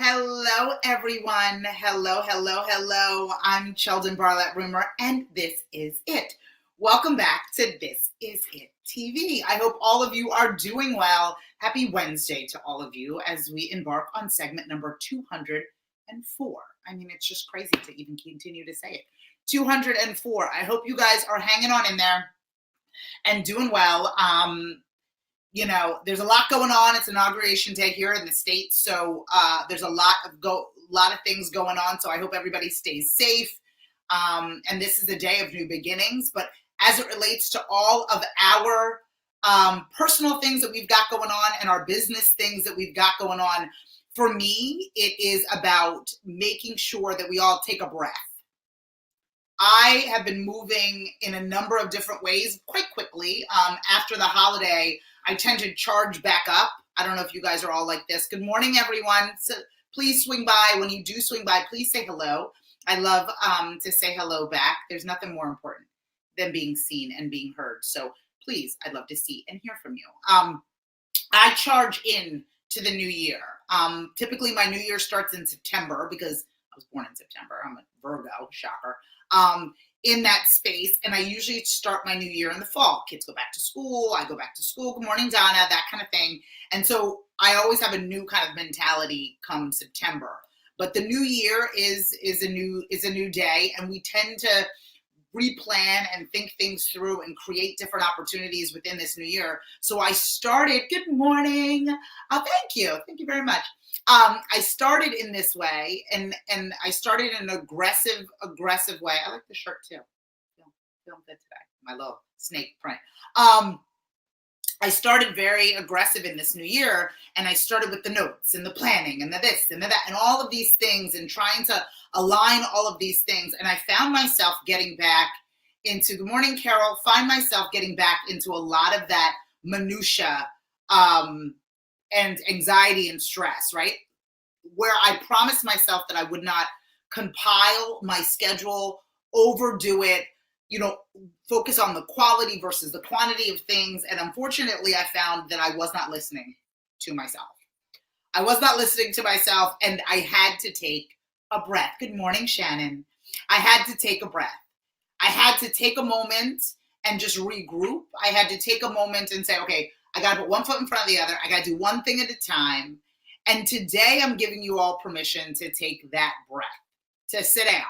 Hello, everyone. Hello, hello, hello. I'm Sheldon Barlett Rumor, and this is it. Welcome back to This Is It TV. I hope all of you are doing well. Happy Wednesday to all of you as we embark on segment number 204. I mean, it's just crazy to even continue to say it. 204. I hope you guys are hanging on in there and doing well. There's a lot going on. It's inauguration day here in the States, so there's a lot of things going on. So I hope everybody stays safe. And this is a day of new beginnings. But as it relates to all of our personal things that we've got going on and our business things that we've got going on, for me, it is about making sure that we all take a breath. I have been moving in a number of different ways quite quickly. After the holiday, I tend to charge back up. I don't know if you guys are all like this. Good morning, everyone. So please swing by. When you do swing by, please say hello. I love to say hello back. There's nothing more important than being seen and being heard. So please, I'd love to see and hear from you. I charge in to the new year. Typically, my new year starts in September because I was born in September. I'm a Virgo, shocker. In that space, and I usually start my new year in the fall. Kids go back to school, I go back to school, good morning, Donna, that kind of thing. And so I always have a new kind of mentality come September. But the new year is a new day, and we tend to replan and think things through and create different opportunities within this new year. So I started, good morning. Thank you very much. I started in this way, and I started in an aggressive way. I like the shirt too. Feeling good today. My little snake print. I started very aggressive in this new year, and I started with the notes and the planning and the this and the that and all of these things and trying to align all of these things. And I found myself getting back into, good morning, Carol, find myself getting back into a lot of that minutia and anxiety and stress, right? Where I promised myself that I would not compile my schedule, overdo it, focus on the quality versus the quantity of things. And unfortunately, I found that I was not listening to myself. I was not listening to myself, and I had to take a breath. Good morning, Shannon. I had to take a breath. I had to take a moment and just regroup. I had to take a moment and say, okay, I got to put one foot in front of the other. I got to do one thing at a time. And today I'm giving you all permission to take that breath, to sit down,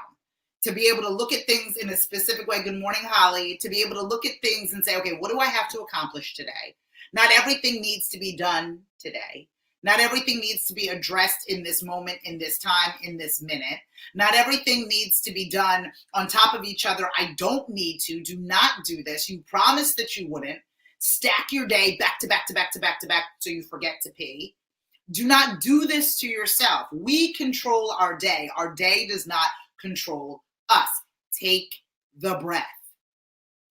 to be able to look at things in a specific way. Good morning, Holly. To be able to look at things and say, okay, what do I have to accomplish today? Not everything needs to be done today. Not everything needs to be addressed in this moment, in this time, in this minute. Not everything needs to be done on top of each other. I don't need to. Do not do this. You promised that you wouldn't. Stack your day back to back to back to back to back so you forget to pee. Do not do this to yourself. We control our day. Our day does not control us. Take the breath.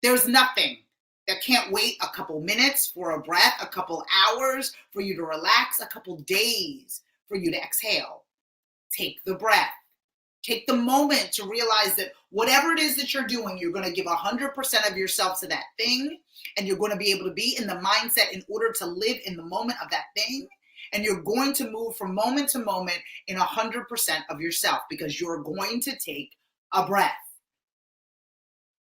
There's nothing that can't wait a couple minutes for a breath, a couple hours for you to relax, a couple days for you to exhale. Take the breath. Take the moment to realize that whatever it is that you're doing, you're going to give 100% of yourself to that thing, and you're going to be able to be in the mindset in order to live in the moment of that thing. And you're going to move from moment to moment in 100% of yourself because you're going to take a breath.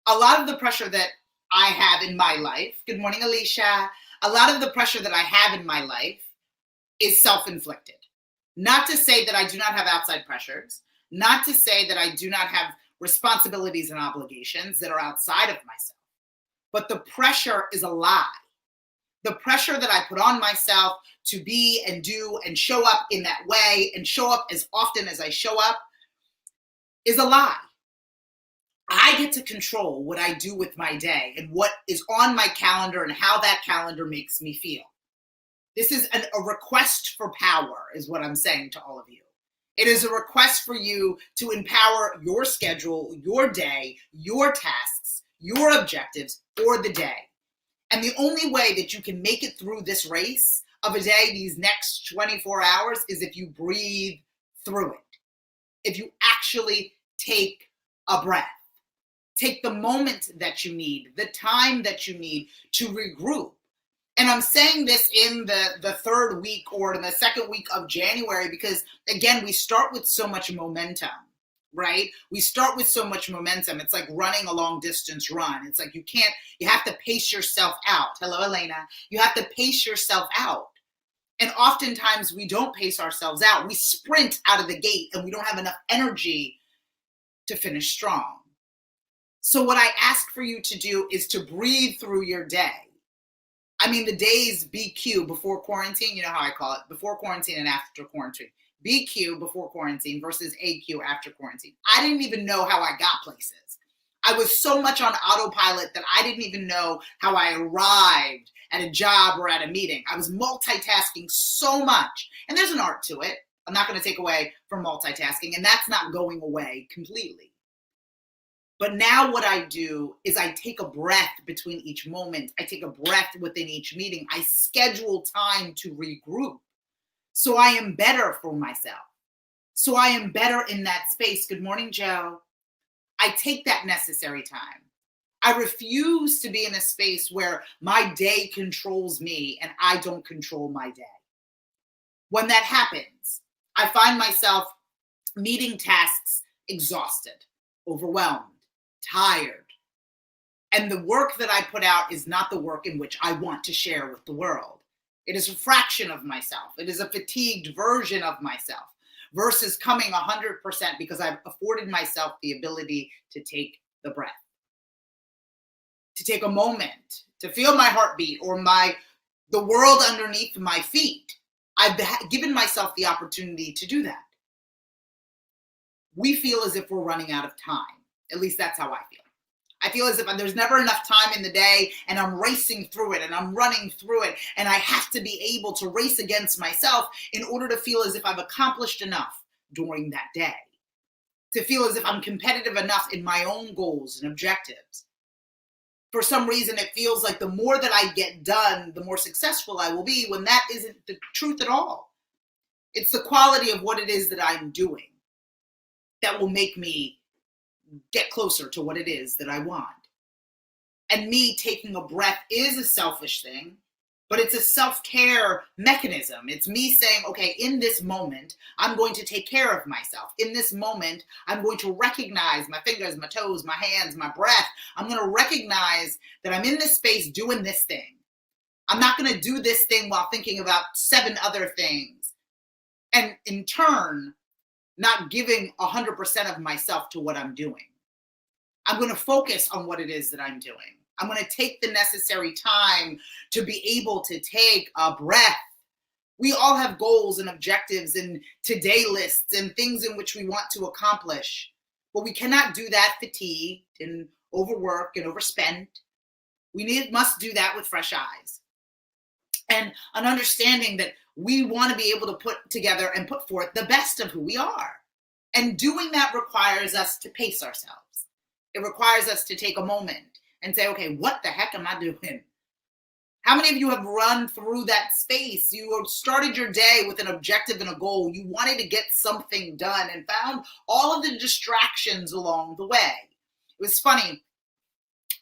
A lot of the pressure that I have in my life, good morning, Alicia. A lot of the pressure that I have in my life is self-inflicted. Not to say that I do not have outside pressures, not to say that I do not have responsibilities and obligations that are outside of myself, but the pressure is a lie. The pressure that I put on myself to be and do and show up in that way and show up as often as I show up is a lie. I get to control what I do with my day and what is on my calendar and how that calendar makes me feel. This is a request for power is what I'm saying to all of you. It is a request for you to empower your schedule, your day, your tasks, your objectives for the day. And the only way that you can make it through this race of a day, these next 24 hours, is if you breathe through it. If you actually take a breath. Take the moment that you need, the time that you need to regroup. And I'm saying this in the third week or in the second week of January because, again, we start with so much momentum, right? We start with so much momentum. It's like running a long distance run. It's like you have to pace yourself out. Hello, Elena. You have to pace yourself out. And oftentimes we don't pace ourselves out. We sprint out of the gate and we don't have enough energy to finish strong. So what I ask for you to do is to breathe through your day. I mean, the days BQ, before quarantine, you know how I call it, before quarantine and after quarantine. BQ, before quarantine, versus AQ, after quarantine. I didn't even know how I got places. I was so much on autopilot that I didn't even know how I arrived at a job or at a meeting. I was multitasking so much. And there's an art to it. I'm not going to take away from multitasking, and that's not going away completely. But now what I do is I take a breath between each moment. I take a breath within each meeting. I schedule time to regroup so I am better for myself. So I am better in that space. Good morning, Joe. I take that necessary time. I refuse to be in a space where my day controls me and I don't control my day. When that happens, I find myself meeting tasks exhausted, overwhelmed, tired. And the work that I put out is not the work in which I want to share with the world. It is a fraction of myself. It is a fatigued version of myself versus coming 100% because I've afforded myself the ability to take the breath, to take a moment, to feel my heartbeat or the world underneath my feet. I've given myself the opportunity to do that. We feel as if we're running out of time. At least that's how I feel. I feel as if there's never enough time in the day and I'm racing through it and I'm running through it and I have to be able to race against myself in order to feel as if I've accomplished enough during that day, to feel as if I'm competitive enough in my own goals and objectives. For some reason, it feels like the more that I get done, the more successful I will be, when that isn't the truth at all. It's the quality of what it is that I'm doing that will make me get closer to what it is that I want. And me taking a breath is a selfish thing, but it's a self-care mechanism. It's me saying, okay, in this moment, I'm going to take care of myself. In this moment, I'm going to recognize my fingers, my toes, my hands, my breath. I'm going to recognize that I'm in this space doing this thing. I'm not going to do this thing while thinking about 7 other things. And in turn, not giving 100% of myself to what I'm doing. I'm going to focus on what it is that I'm doing. I'm going to take the necessary time to be able to take a breath. We all have goals and objectives and to-do lists and things in which we want to accomplish. But we cannot do that fatigued and overworked and overspent. We must do that with fresh eyes. And an understanding that we want to be able to put together and put forth the best of who we are. And doing that requires us to pace ourselves. It requires us to take a moment and say, okay, what the heck am I doing? How many of you have run through that space? You started your day with an objective and a goal. You wanted to get something done and found all of the distractions along the way. It was funny.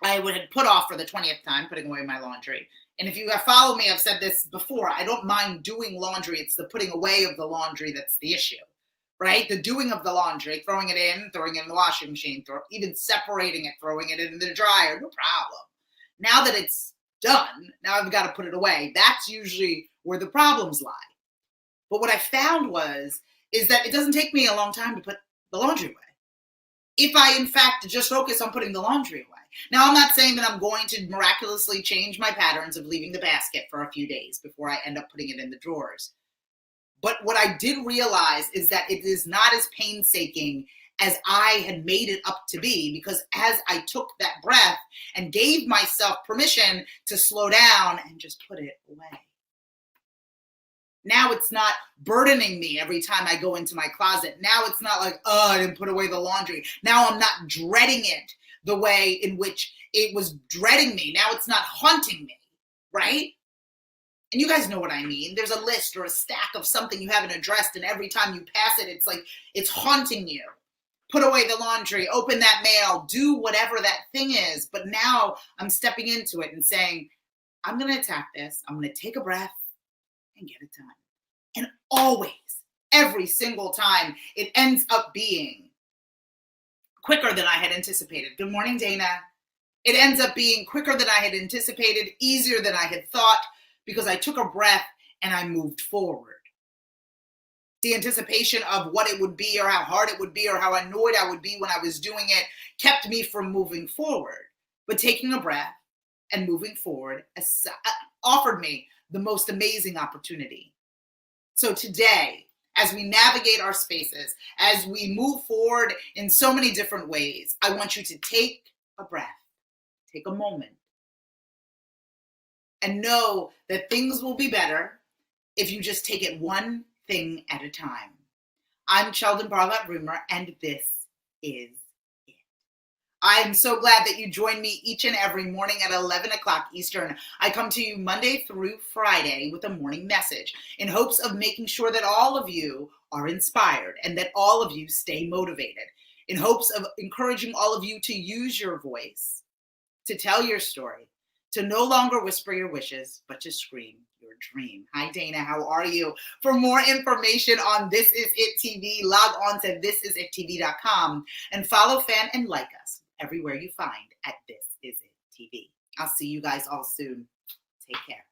I had put off for the 20th time putting away my laundry. And if you have followed me, I've said this before, I don't mind doing laundry. It's the putting away of the laundry that's the issue, right? The doing of the laundry, throwing it in the washing machine, even separating it, throwing it in the dryer, no problem. Now that it's done, now I've got to put it away. That's usually where the problems lie. But what I found is that it doesn't take me a long time to put the laundry away. If I, in fact, just focus on putting the laundry away. Now, I'm not saying that I'm going to miraculously change my patterns of leaving the basket for a few days before I end up putting it in the drawers. But what I did realize is that it is not as painstaking as I had made it up to be, because as I took that breath and gave myself permission to slow down and just put it away. Now it's not burdening me every time I go into my closet. Now it's not like, oh, I didn't put away the laundry. Now I'm not dreading it the way in which it was dreading me. Now it's not haunting me, right? And you guys know what I mean. There's a list or a stack of something you haven't addressed, and every time you pass it, it's like it's haunting you. Put away the laundry, open that mail, do whatever that thing is. But now I'm stepping into it and saying, I'm going to attack this. I'm going to take a breath and get it done. And always, every single time, it ends up being quicker than I had anticipated. Good morning, Dana. It ends up being quicker than I had anticipated, easier than I had thought, because I took a breath and I moved forward. The anticipation of what it would be or how hard it would be or how annoyed I would be when I was doing it kept me from moving forward. But taking a breath and moving forward offered me the most amazing opportunity. So today, as we navigate our spaces, as we move forward in so many different ways, I want you to take a breath, take a moment, and know that things will be better if you just take it one thing at a time. I'm Sheldon Barlett-Rumer, and this is it. I'm so glad that you join me each and every morning at 11 o'clock Eastern. I come to you Monday through Friday with a morning message in hopes of making sure that all of you are inspired and that all of you stay motivated, in hopes of encouraging all of you to use your voice, to tell your story, to no longer whisper your wishes, but to scream your dream. Hi, Dana. How are you? For more information on This Is It TV, log on to thisisItTV.com and follow, fan, and like us everywhere you find at This Is It TV. I'll see you guys all soon. Take care.